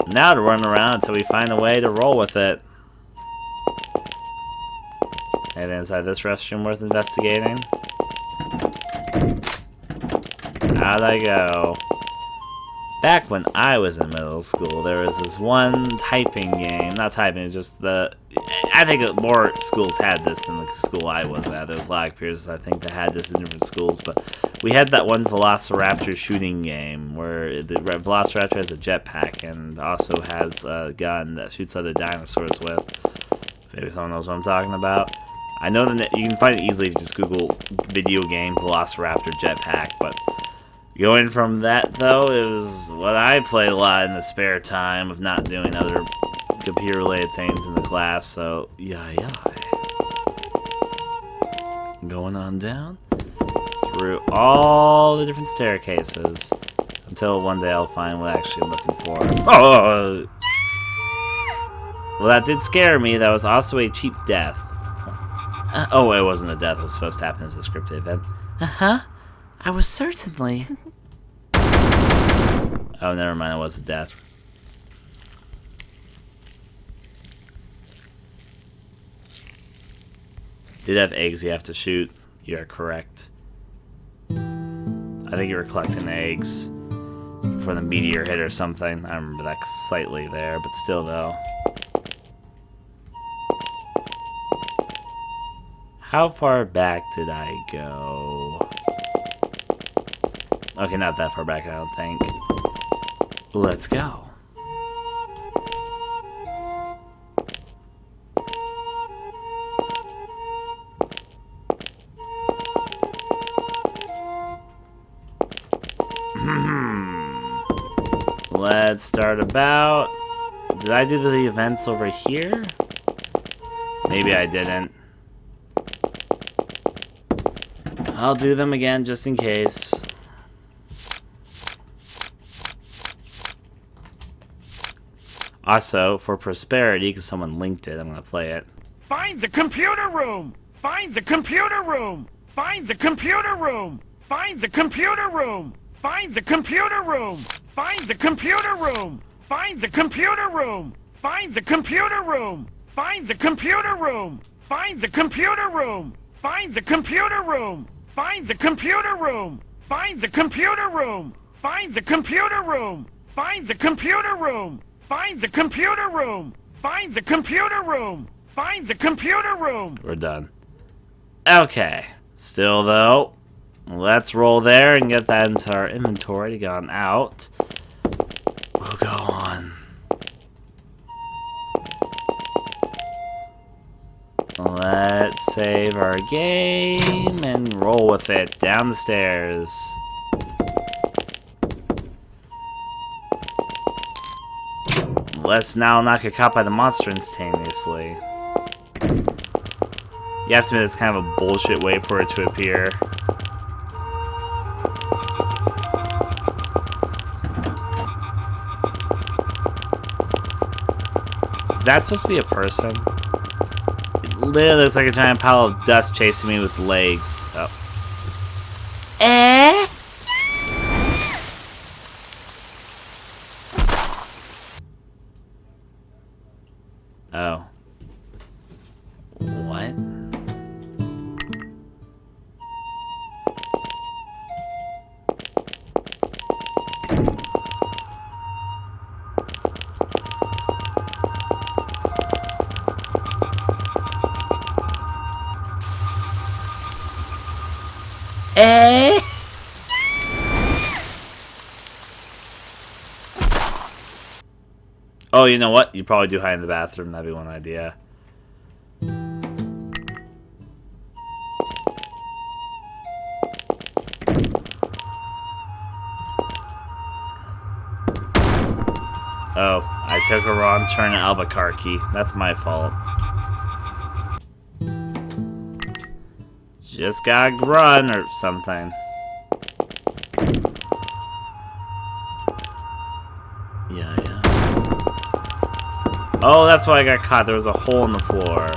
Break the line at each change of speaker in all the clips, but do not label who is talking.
Now to run around until we find a way to roll with it. Anything inside this restroom worth investigating? How'd I go? Back when I was in middle school, there was this one typing game. Not typing, just the... I think more schools had this than the school I was at. There was a lot of peers, I think, that had this in different schools. But we had that one Velociraptor shooting game where the Velociraptor has a jetpack and also has a gun that shoots other dinosaurs with. Maybe someone knows what I'm talking about. I know that you can find it easily if you just Google video game Velociraptor jetpack, but going from that, though, it was what I played a lot in the spare time of not doing other computer-related things in the class, so yeah. Going on down through all the different staircases until one day I'll find what I'm actually looking for. Oh! Well, that did scare me. That was also a cheap death. Oh, it wasn't a death. It was supposed to happen as a scripted event. Uh-huh. I was certainly... Oh, never mind. It was a death. Did have eggs you have to shoot. You are correct. I think you were collecting eggs before the meteor hit or something. I remember that slightly there, but still, though. How far back did I go? Okay, not that far back, I don't think. Let's go. Let's start about... Did I do the events over here? Maybe I didn't. I'll do them again just in case. Also, for prosperity, because someone linked it, I'm going to play it.
Find the computer room! Find the computer room! Find the computer room! Find the computer room! Find the computer room! Find the computer room! Find the computer room! Find the computer room! Find the computer room! Find the computer room! Find the computer room! Find the computer room! Find the computer room! Find the computer room! Find the computer room! Find the computer room! Find the computer room! Find the computer room!
We're done. Okay. Still, though, let's roll there and get that into our inventory gone out. We'll go on. Let's save our game and roll with it down the stairs. Let's now not get caught by the monster instantaneously. You have to admit it's kind of a bullshit way for it to appear. Is that supposed to be a person? It literally looks like a giant pile of dust chasing me with legs. Oh. Oh. What? Oh, you know what? You probably do hide in the bathroom. That'd be one idea. Oh, I took a wrong turn in Albuquerque. That's my fault. Just gotta run or something. Yeah. Oh, that's why I got caught. There was a hole in the floor.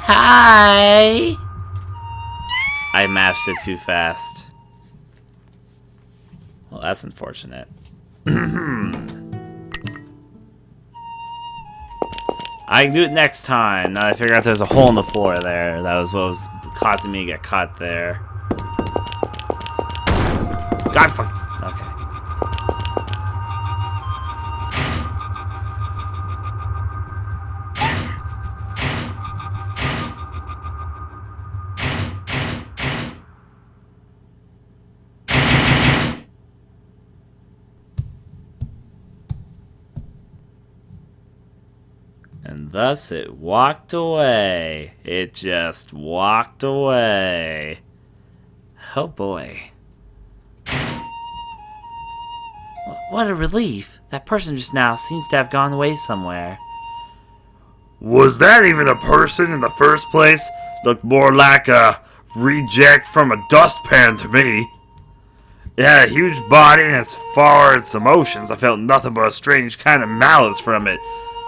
Hi! I mashed it too fast. Well, that's unfortunate. I can do it next time. Now that I figure out there's a hole in the floor there. That was what was causing me to get caught there. God fuck. Okay. And thus it walked away. It just walked away. Oh boy. What a relief. That person just now seems to have gone away somewhere.
Was that even a person in the first place? Looked more like a reject from a dustpan to me. It had a huge body, and as far as emotions, I felt nothing but a strange kind of malice from it.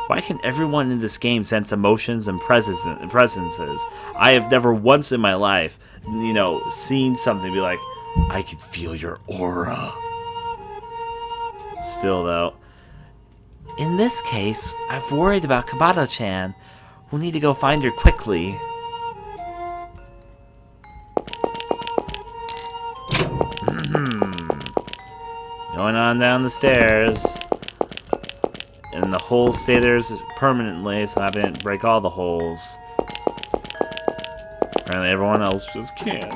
Why can everyone in this game sense emotions and presences? I have never once in my life, seen something be like, I can feel your aura. Still, though, in this case, I've worried about Kabata-chan. We'll need to go find her quickly. Going on down the stairs. And the holes stay there permanently, so I didn't break all the holes. Apparently everyone else just can't.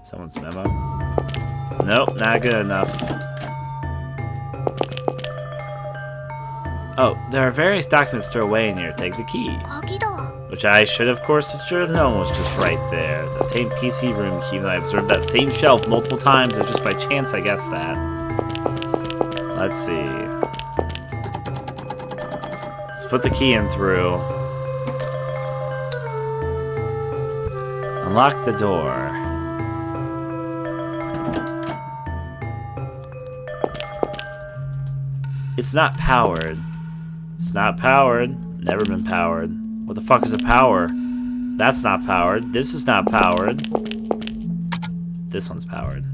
Someone's memo? Nope, not good enough. Oh, there are various documents stored away in here. Take the key. Which I should, of course, have known was just right there. The obtained PC room key, and I observed that same shelf multiple times. It's just by chance I guessed that. Let's see. Let's put the key in through. Unlock the door. It's not powered. It's not powered. Never been powered. What the fuck is a power? That's not powered. This is not powered. This one's powered.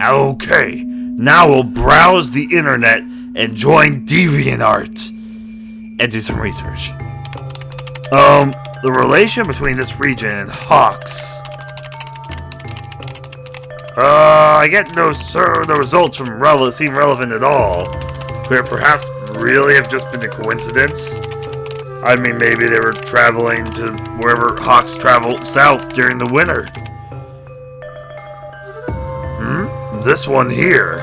Okay, now we'll browse the internet and join DeviantArt and do some research. The relation between this region and Hawks. I get no the results from seem relevant at all. Could it perhaps really have just been a coincidence? I mean, maybe they were traveling to wherever Hawks travel south during the winter. This one here.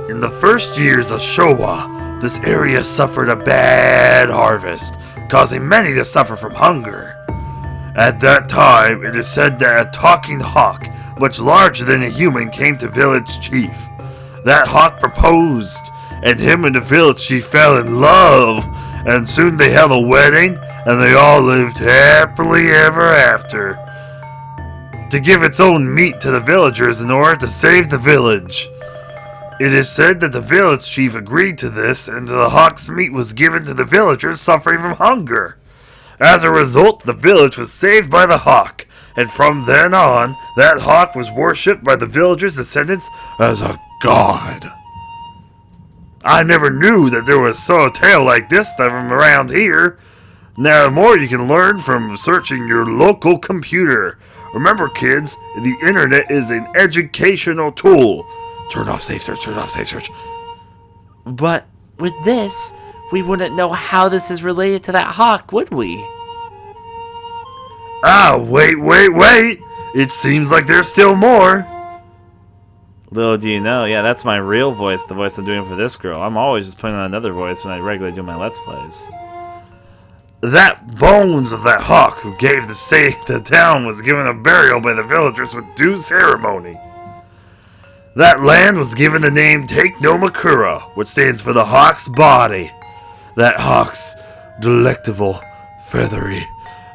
In the first years of Showa, this area suffered a bad harvest, causing many to suffer from hunger. At that time, it is said that a talking hawk, much larger than a human, came to village chief. That hawk proposed, and him and the village chief fell in love, and soon they held a wedding, and they all lived happily ever after. To give its own meat to the villagers in order to save the village. It is said that the village chief agreed to this, and the hawk's meat was given to the villagers suffering from hunger. As a result, the village was saved by the hawk, and from then on, that hawk was worshipped by the villagers' descendants as a god. I never knew that there was a tale like this from around here. Now, more you can learn from searching your local computer. Remember, kids, the internet is an educational tool. Turn off safe search, turn off safe search.
But with this, we wouldn't know how this is related to that hawk, would we?
Wait. It seems like there's still more.
Little do you know, yeah, that's my real voice, the voice I'm doing for this girl. I'm always just putting on another voice when I regularly do my Let's Plays.
That bones of that hawk who gave the town was given a burial by the villagers with due ceremony. That land was given the name Take no Makura, which stands for the hawk's body. That hawk's delectable, feathery,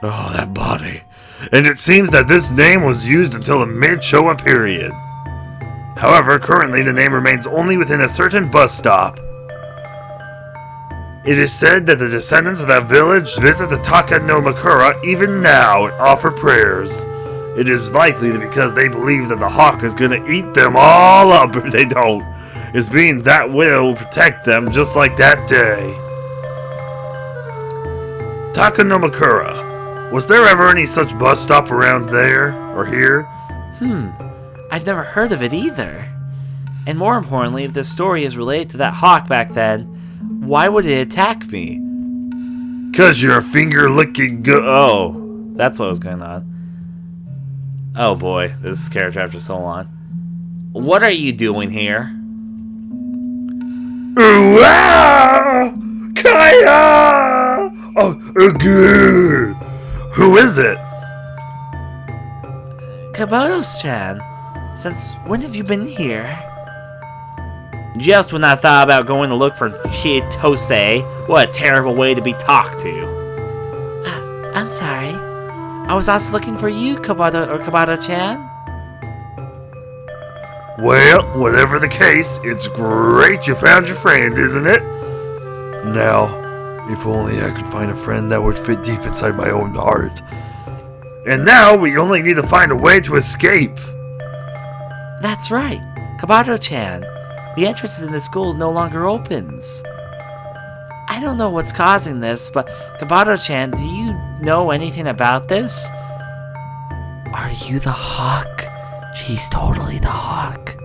that body. And it seems that this name was used until the mid-Showa period. However, currently the name remains only within a certain bus stop. It is said that the descendants of that village visit the Taka no Makura even now and offer prayers. It is likely that because they believe that the hawk is gonna eat them all up if they don't. It's being that will protect them just like that day. Taka no Makura. Was there ever any such bus stop around there or here?
I've never heard of it either. And more importantly, if this story is related to that hawk back then, why would it attack me?
'Cause you're a finger-licking
Oh, that's what was going on. Oh boy, this character after so long. What are you doing here?
Wow! Kaya! Oh, good. Who is it?
Kabotos-chan, since when have you been here? Just when I thought about going to look for Chitose. What a terrible way to be talked to. I'm sorry. I was also looking for you, Kaboto-chan.
Well, whatever the case, it's great you found your friend, isn't it? Now, if only I could find a friend that would fit deep inside my own heart. And now we only need to find a way to escape.
That's right, Kaboto-chan. The entrance in the school no longer opens. I don't know what's causing this, but Kaboto-chan, do you know anything about this? Are you the hawk? She's totally the hawk.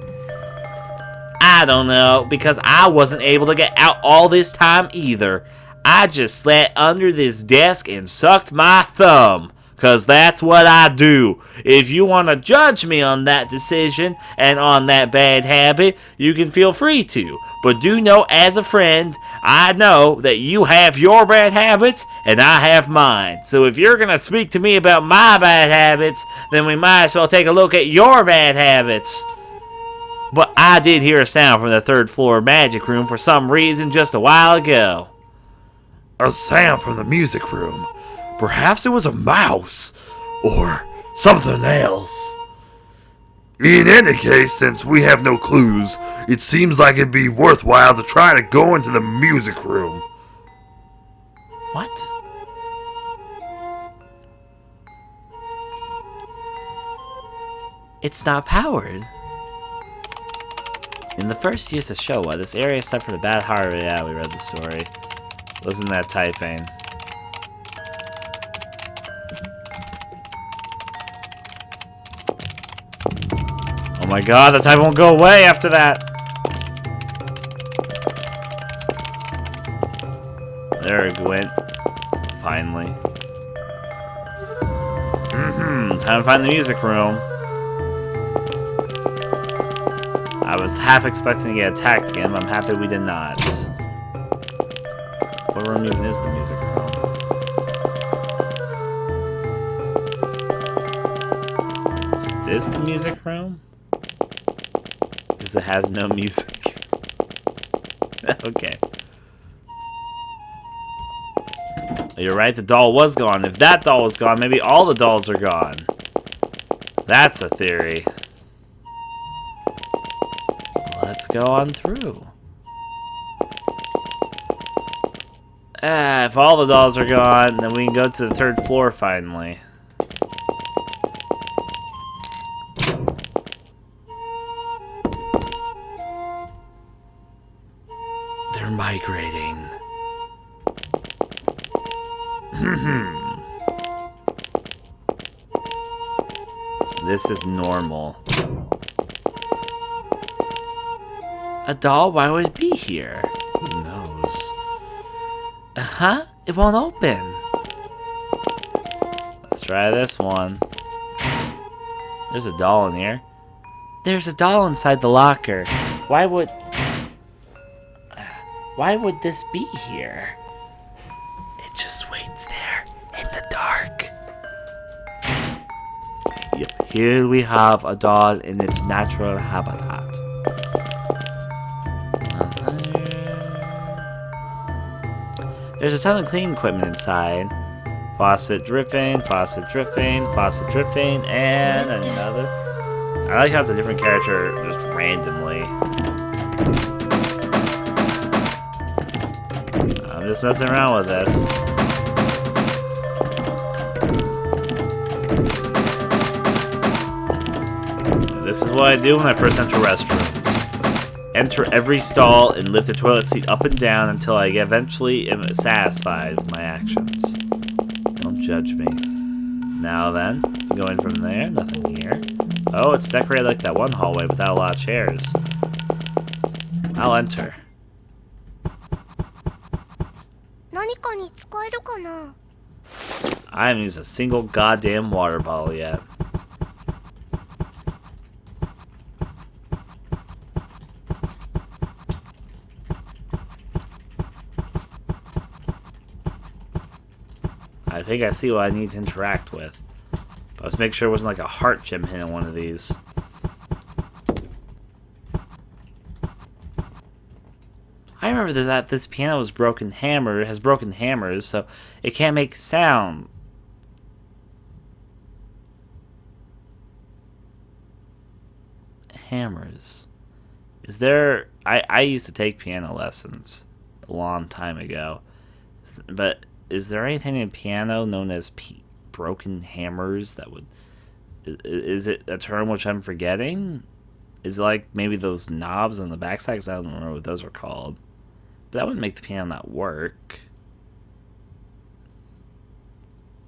I don't know, because I wasn't able to get out all this time either. I just sat under this desk and sucked my thumb. 'Cause that's what I do. If you want to judge me on that decision and on that bad habit, you can feel free to. But do know, as a friend, I know that you have your bad habits and I have mine. So if you're going to speak to me about my bad habits, then we might as well take a look at your bad habits. But I did hear a sound from the 3rd floor magic room for some reason just a while ago.
A sound from the music room. Perhaps it was a mouse, or something else. In any case, since we have no clues, it seems like it'd be worthwhile to try to go into the music room.
What? It's not powered. In the first use of Showa, this area suffered a bad heart. Yeah, we read the story. Wasn't that typing? Oh my god, the type won't go away after that. There it went. Finally. Time to find the music room. I was half expecting to get attacked again, but I'm happy we did not. What room even is the music room? Is this the music room? Because it has no music. Okay. You're right, the doll was gone. If that doll was gone, maybe all the dolls are gone. That's a theory. Let's go on through. If all the dolls are gone, then we can go to the 3rd floor finally. They're migrating. This is normal. A doll? Why would it be here? Who knows? Huh? It won't open. Let's try this one. There's a doll in here. There's a doll inside the locker. Why would this be here? It just waits there in the dark. Yep, here we have a doll in its natural habitat. There's a ton of cleaning equipment inside. Faucet dripping, faucet dripping, faucet dripping, and another. I like how it's a different character just randomly. I'm just messing around with this. This is what I do when I first enter restrooms. Enter every stall and lift the toilet seat up and down until I eventually am satisfied with my actions. Don't judge me. Now then, going from there, nothing here. Oh, it's decorated like that one hallway without a lot of chairs. I'll enter. I haven't used a single goddamn water bottle yet. I think I see what I need to interact with. But let's make sure it wasn't like a heart gem hitting one of these. I remember that this piano has broken hammers, so it can't make sound. Hammers. Is there... I used to take piano lessons a long time ago. But is there anything in piano known as broken hammers that would... Is it a term which I'm forgetting? Is it like maybe those knobs on the backside? Because I don't remember what those are called. But that wouldn't make the piano not work.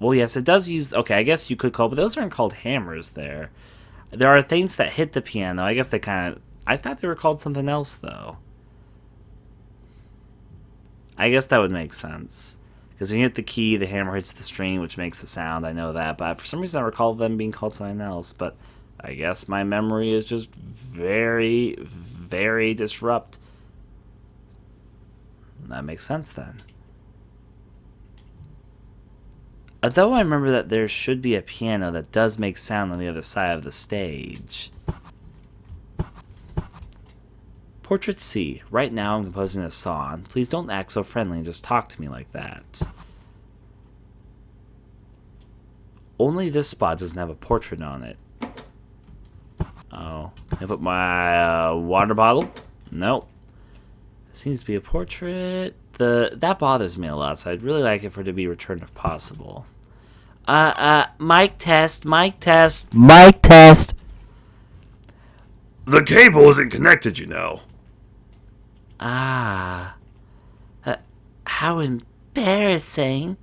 Well, yes, it does use... Okay, I guess you could call... But those aren't called hammers there. There are things that hit the piano. I guess they kind of... I thought they were called something else, though. I guess that would make sense. Because when you hit the key, the hammer hits the string, which makes the sound. I know that. But for some reason, I recall them being called something else. But I guess my memory is just very, very disrupt. That makes sense, then. Although I remember that there should be a piano that does make sound on the other side of the stage. Portrait C. Right now I'm composing a song. Please don't act so friendly and just talk to me like that. Only this spot doesn't have a portrait on it. Oh. Can I put my water bottle? Nope. Seems to be a portrait. That bothers me a lot, so I'd really like it for it to be returned if possible. Mic test, mic test, mic test.
The cable isn't connected, you know.
How embarrassing.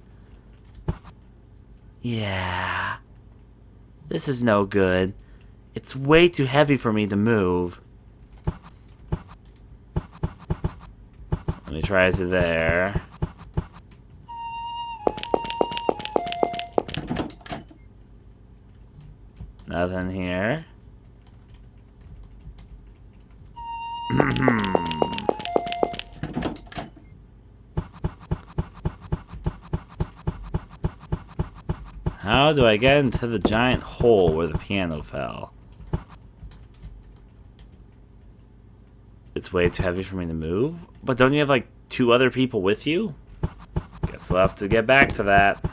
Yeah. This is no good. It's way too heavy for me to move. Let me try it through there. Nothing here. How do I get into the giant hole where the piano fell? It's way too heavy for me to move? But don't you have like 2 other people with you? Guess we'll have to get back to that.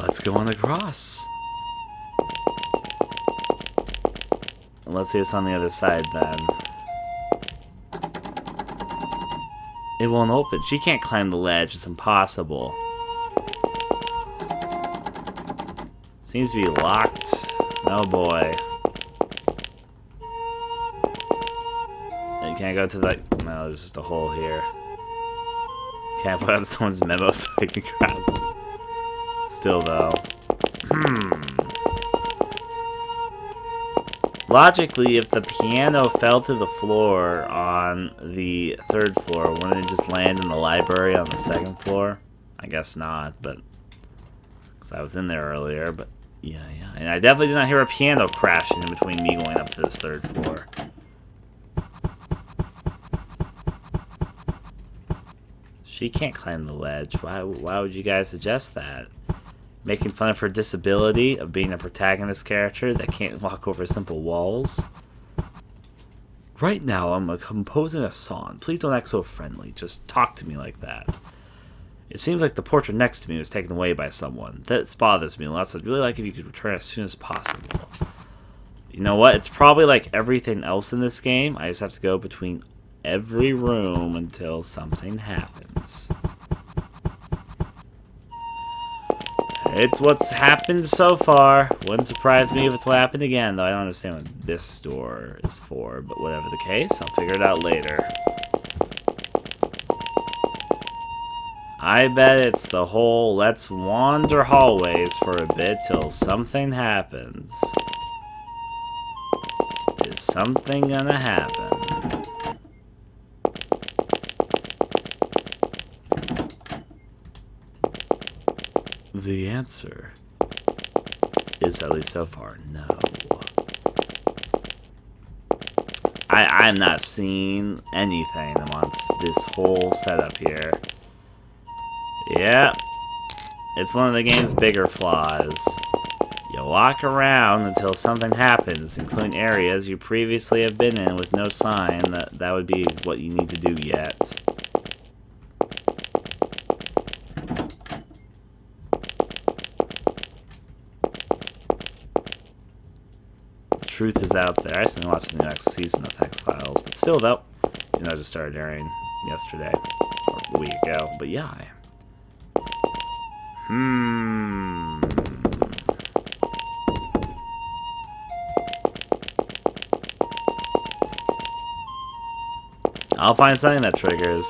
Let's go on across. Let's see what's on the other side then. It won't open. She can't climb the ledge. It's impossible. Seems to be locked. Oh boy. You can't go to the... No, there's just a hole here. Can't put out someone's memo so I can cross. Still though. Logically, if the piano fell to the floor on the 3rd floor, wouldn't it just land in the library on the 2nd floor? I guess not, but... Because I was in there earlier, but... Yeah. And I definitely did not hear a piano crashing in between me going up to this 3rd floor. She can't climb the ledge. Why would you guys suggest that? Making fun of her disability of being a protagonist character that can't walk over simple walls. Right now, I'm composing a song. Please don't act so friendly. Just talk to me like that. It seems like the portrait next to me was taken away by someone. That bothers me a lot, so I'd really like if you could return as soon as possible. You know what? It's probably like everything else in this game. I just have to go between every room until something happens. It's what's happened so far. Wouldn't surprise me if it's what happened again, though I don't understand what this door is for, but whatever the case, I'll figure it out later. I bet it's the whole let's wander hallways for a bit till something happens. Is something gonna happen? The answer is, at least so far, no. I'm not seeing anything amongst this whole setup here. Yeah, it's one of the game's bigger flaws. You walk around until something happens, including areas you previously have been in with no sign that would be what you need to do yet. The truth is out there. I still watch the next season of X-Files, but still though, you know, I just started airing yesterday, or a week ago, but yeah. I'll find something that triggers.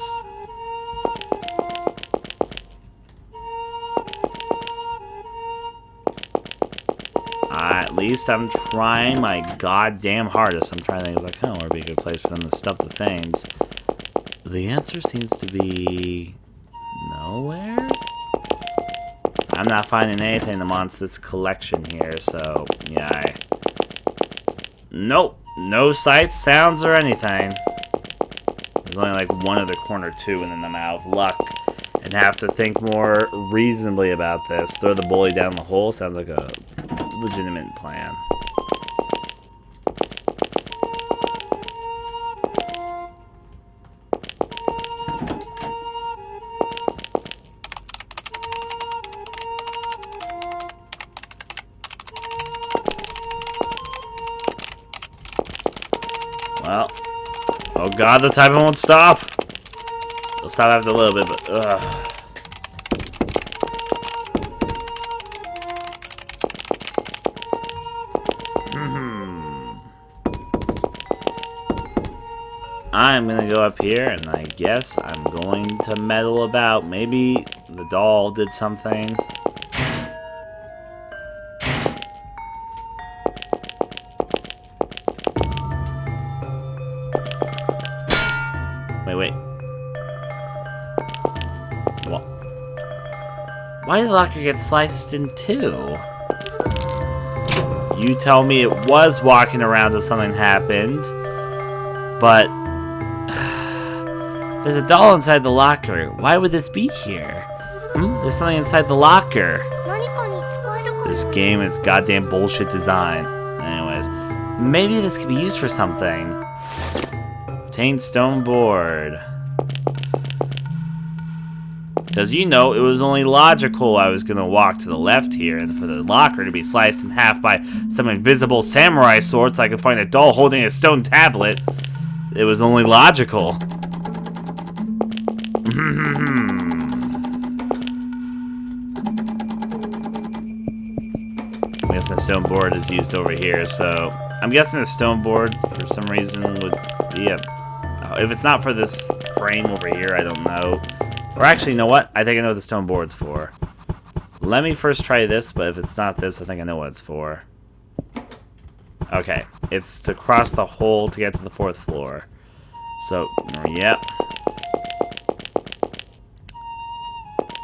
At least I'm trying my goddamn hardest. I'm trying to think, it's like, oh, where would be a good place for them to stuff the things. The answer seems to be nowhere? I'm not finding anything amongst this collection here, so yeah. Nope, no sights, sounds, or anything. There's only like one other corner too, and then I'm out of luck and have to think more reasonably about this. Throw the bully down the hole sounds like a legitimate plan. Well, oh god, the timer won't stop. It'll stop after a little bit, but ugh. I'm gonna go up here, and I guess I'm going to meddle about. Maybe the doll did something. Wait. What? Why did the locker get sliced in two? You tell me it was walking around till something happened, but there's a doll inside the locker. Why would this be here? There's something inside the locker. This game is goddamn bullshit design. Anyways, maybe this could be used for something. Obtain stone board. Because you know, it was only logical I was gonna walk to the left here and for the locker to be sliced in half by some invisible samurai sword so I could find a doll holding a stone tablet. It was only logical. I'm guessing the stone board is used over here, so I'm guessing the stone board for some reason would be a... if it's not for this frame over here, I don't know. Or actually, you know what? I think I know what the stone board's for. Let me first try this, but if it's not this, I think I know what it's for. Okay, it's to cross the hole to get to the 4th floor. So, yep.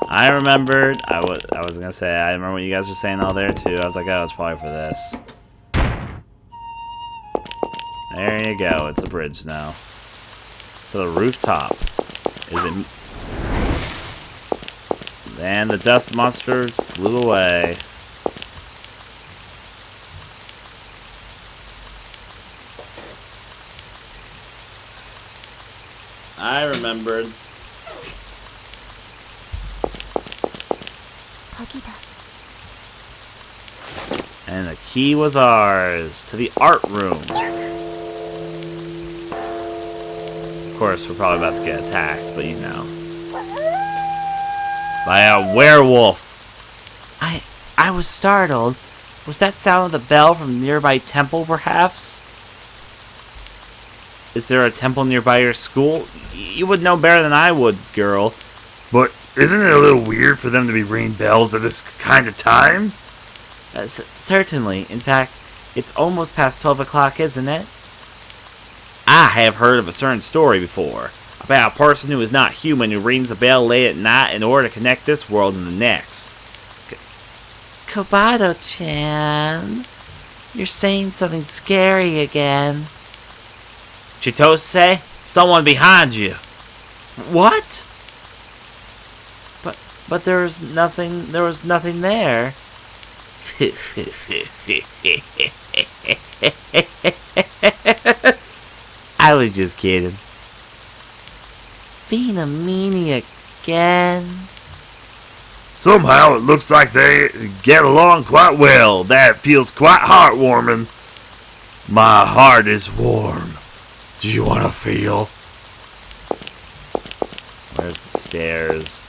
I remembered, I was gonna say, I remember what you guys were saying all there too. I was like, oh, it's probably for this. There you go, it's a bridge now. To the rooftop. Is it... And the dust monster flew away. I remembered. And the key was ours to the art room. course, we're probably about to get attacked, but you know. By a werewolf.
I was startled. Was that sound of the bell from the nearby temple, perhaps?
Is there a temple nearby your school? You would know better than I would, girl.
But isn't it a little weird for them to be ringing bells at this kind of time?
Certainly. In fact, it's almost past 12 o'clock, isn't it?
I have heard of a certain story before. About a person who is not human who rings a bell late at night in order to connect this world and the next.
Kobato-chan, you're saying something scary again.
Chitose, someone behind you.
What? But there was nothing there. I was just kidding. Being a meanie again.
Somehow it looks like they get along quite well. That feels quite heartwarming. My heart is warm. Do you want to feel?
Where's the stairs?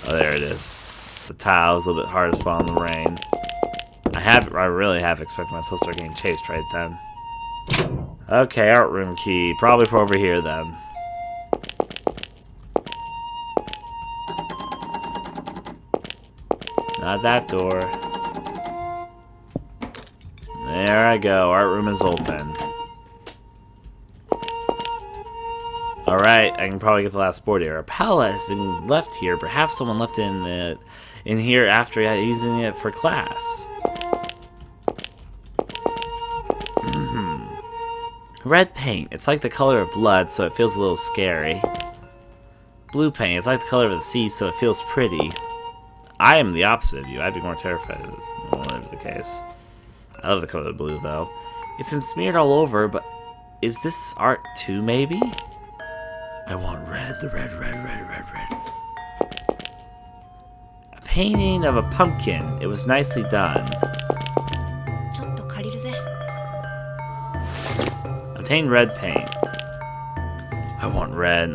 Oh, there it is. It's the tiles, a little bit hard to spawn in the rain. I really have expected myself to start getting chased right then. Okay, art room key. Probably for over here then. Not that door. There I go. Art room is open. Alright, I can probably get the last board here. A pallet has been left here. Perhaps someone left it in here after using it for class. Red paint. It's like the color of blood, so it feels a little scary. Blue paint. It's like the color of the sea, so it feels pretty. I am the opposite of you. I'd be more terrified of whatever the case. I love the color of blue, though. It's been smeared all over, but is this art too, maybe? I want red. The red. A painting of a pumpkin. It was nicely done. Obtain red paint. I want red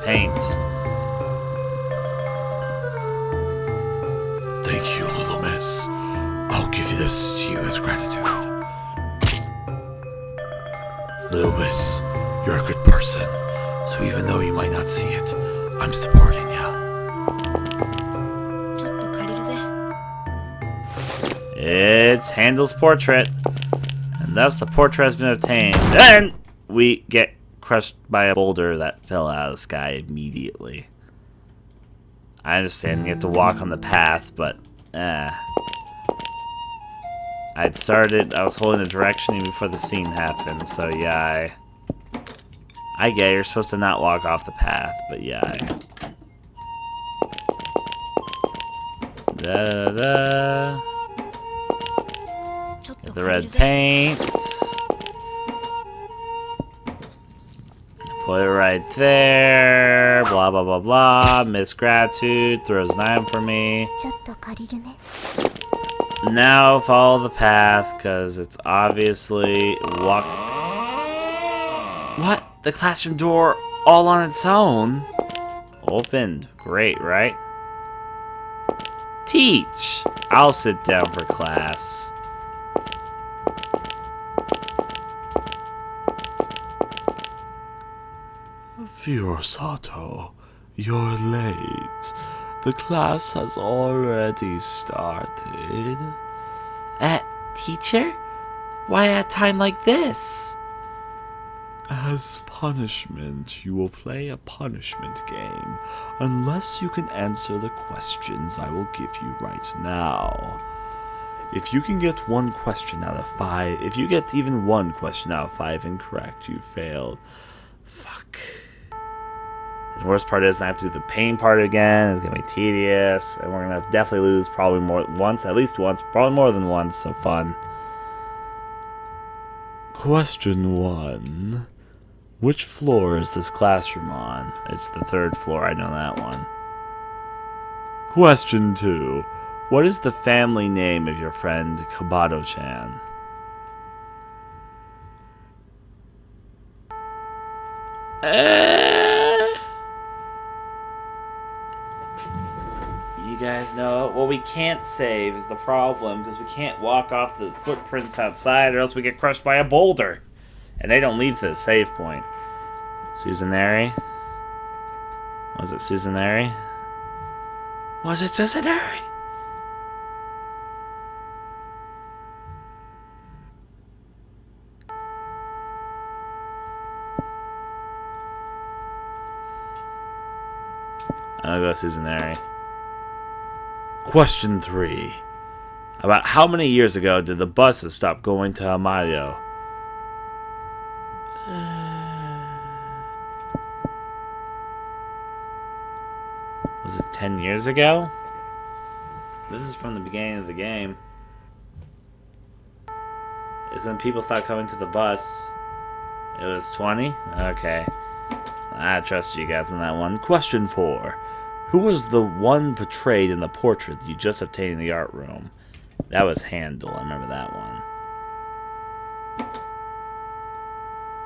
paint.
Thank you, little miss. I'll give this to you as gratitude. Little miss, you're a good person, so even though you might not see it, I'm supporting you.
It's Handel's portrait. And thus the portrait has been obtained. And we get crushed by a boulder that fell out of the sky immediately. I understand you have to walk on the path, but I was holding the direction even before the scene happened, so yeah, I get it, you're supposed to not walk off the path, but yeah. Get the red paint. Put it right there. Blah, blah, blah, blah. Miss Gratitude throws an item for me. Now follow the path, because it's obviously walk. What? The classroom door all on its own? Opened. Great, right? Teach. I'll sit down for class.
Furosato, you're late. The class has already started.
Teacher? Why at a time like this?
As punishment, you will play a punishment game, unless you can answer the questions I will give you right now. If you can get one question out of 5, if you get even one question out of 5 incorrect, you failed. Fuck. The worst part is I have to do the pain part again. It's gonna be tedious, and we're gonna definitely lose probably at least once, probably more than once, so fun. Question 1. Which floor is this classroom on? It's the 3rd floor, I know that one. Question 2. What is the family name of your friend Kobato-chan?
You guys know, well, we can't save is the problem, because we can't walk off the footprints outside or else we get crushed by a boulder. And they don't leave to the save point. Susanary? Was it Susanary? Was it Susanary? I'll go Susanary. Question 3. About how many years ago did the buses stop going to Amayado? Was it 10 years ago? This is from the beginning of the game. Is when people stopped coming to the bus. It was 20? Okay. I trust you guys on that one. Question 4. Who was the one portrayed in the portrait you just obtained in the art room? That was Handel. I remember that one.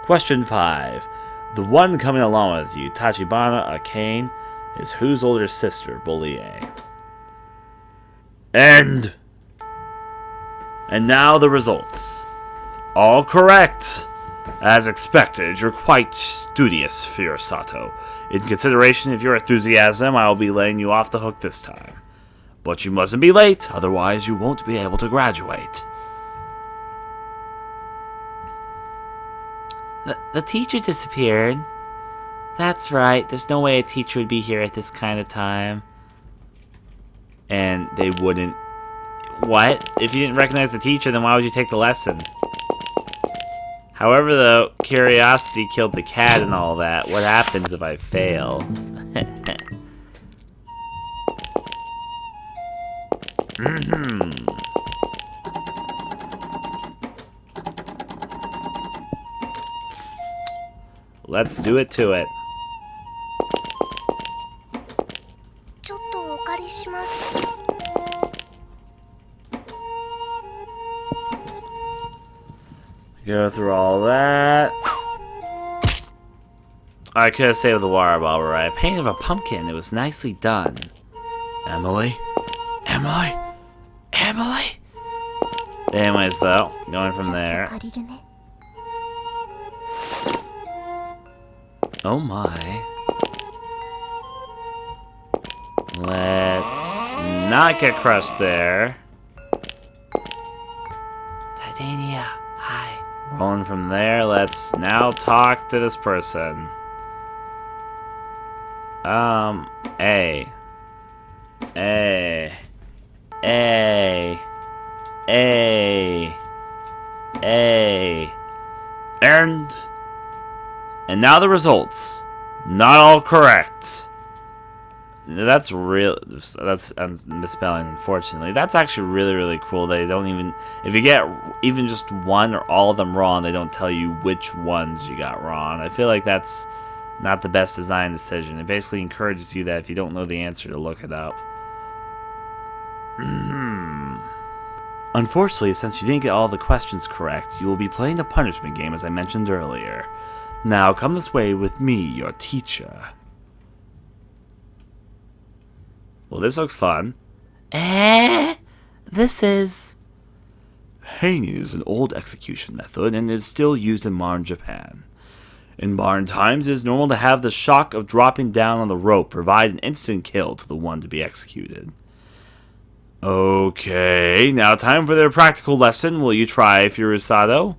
Question 5. The one coming along with you, Tachibana Akane, is whose older sister, Bolie? End. And now the results. All correct. As expected, you're quite studious, Furusato. In consideration of your enthusiasm, I will be laying you off the hook this time. But you mustn't be late, otherwise you won't be able to graduate.
The teacher disappeared. That's right, there's no way a teacher would be here at this kind of time.
And they wouldn't... What? If you didn't recognize the teacher, then why would you take the lesson? However, though, curiosity killed the cat and all that. What happens if I fail? Let's do it to it.
ちょっとお借りします。
Go through all that. I could have saved the water bottle, right? I painted a pumpkin. It was nicely done. Emily? Emily? Emily? Anyways, though, going from there.
借りるね。
Oh my. Let's not get crushed there.
Titania, hi.
Rolling from there, let's now talk to this person. A. And now the results. Not all correct. That's real. That's misspelling, unfortunately. That's actually really, really cool. They don't even, if you get even just one or all of them wrong, they don't tell you which ones you got wrong. I feel like that's not the best design decision. It basically encourages you that if you don't know the answer, to look it up. Unfortunately, since you didn't get all the questions correct, you will be playing the punishment game as I mentioned earlier. Now come this way with me, your teacher. Well, this looks fun.
This is...
Hanging is an old execution method and is still used in modern Japan. In modern times, it is normal to have the shock of dropping down on the rope provide an instant kill to the one to be executed. Okay, now time for their practical lesson. Will you try, Furusato?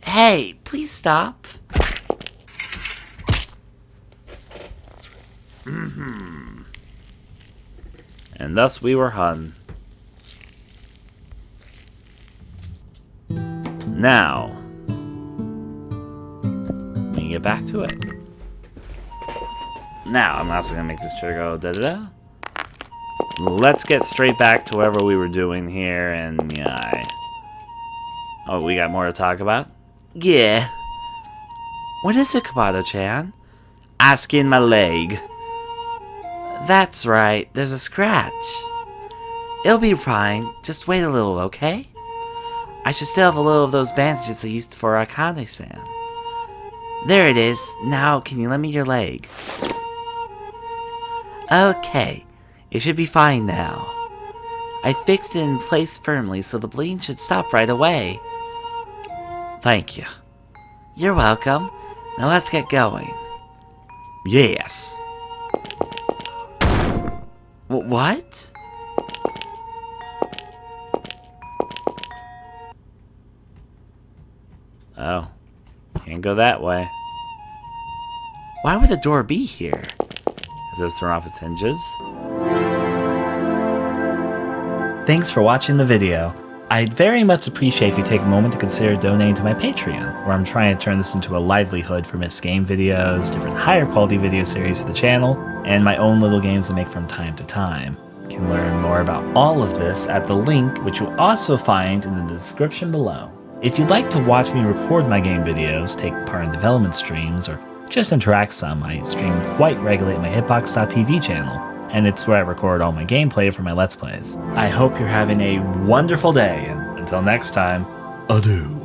Hey, please stop.
And thus we were hung. Now, we can get back to it. Now, I'm also going to make this trigger go da-da-da. Let's get straight back to whatever we were doing here, and yeah. Oh, we got more to talk about?
Yeah. What is it, Kabato-chan?
I skinned my leg.
That's right, there's a scratch. It'll be fine, just wait a little, okay? I should still have a little of those bandages I used for Akane-san. There it is. Now, can you lend me your leg? Okay, it should be fine now. I fixed it in place firmly so the bleeding should stop right away. Thank you. You're welcome. Now let's get going.
Yes.
What?
Oh. Can't go that way.
Why would the door be here?
Has this thrown off its hinges? Thanks for watching the video. I'd very much appreciate if you take a moment to consider donating to my Patreon, where I'm trying to turn this into a livelihood for missed game videos, different higher quality video series for the channel, and my own little games to make from time to time. You can learn more about all of this at the link, which you'll also find in the description below. If you'd like to watch me record my game videos, take part in development streams, or just interact some, I stream quite regularly at my hitbox.tv channel, and it's where I record all my gameplay for my Let's Plays. I hope you're having a wonderful day, and until next time, adieu.